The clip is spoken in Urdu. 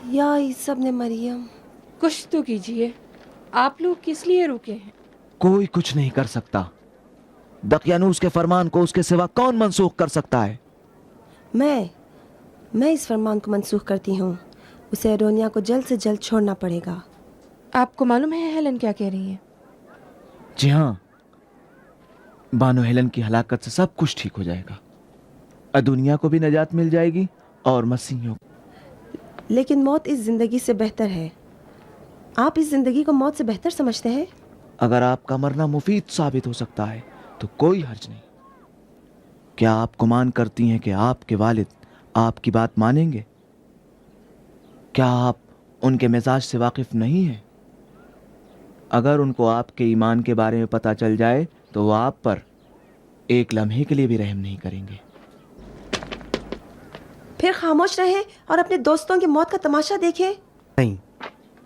یا عیسی ابن مریم، کچھ تو کیجیے، آپ لوگ کس لیے رکے ہیں؟ کوئی کچھ نہیں کر سکتا۔ دقیانوس کے فرمان کو اس کے سوا کون منسوخ کر سکتا ہے؟ میں اس فرمان کو منسوخ کرتی ہوں، اسے ارونیا کو جلد سے جلد چھوڑنا پڑے گا۔ آپ کو معلوم ہے ہیلن کیا کہہ رہی ہیں؟ جی ہاں، بانو ہیلن کی ہلاکت سے سب کچھ ٹھیک ہو جائے گا، دنیا کو بھی نجات مل جائے گی اور مسیحیوں کو۔ لیکن موت اس زندگی سے بہتر ہے۔ آپ اس زندگی کو موت سے بہتر سمجھتے ہیں؟ اگر آپ کا مرنا مفید ثابت ہو سکتا ہے تو کوئی حرج نہیں۔ کیا آپ گمان کرتی ہیں کہ آپ کے والد آپ کی بات مانیں گے؟ کیا آپ ان کے مزاج سے واقف نہیں ہیں؟ اگر ان کو آپ کے ایمان کے بارے میں پتہ چل جائے تو وہ آپ پر ایک لمحے کے لیے بھی رحم نہیں کریں گے۔ پھر خاموش رہیں اور اپنے دوستوں کی موت کا تماشا دیکھیں۔ نہیں،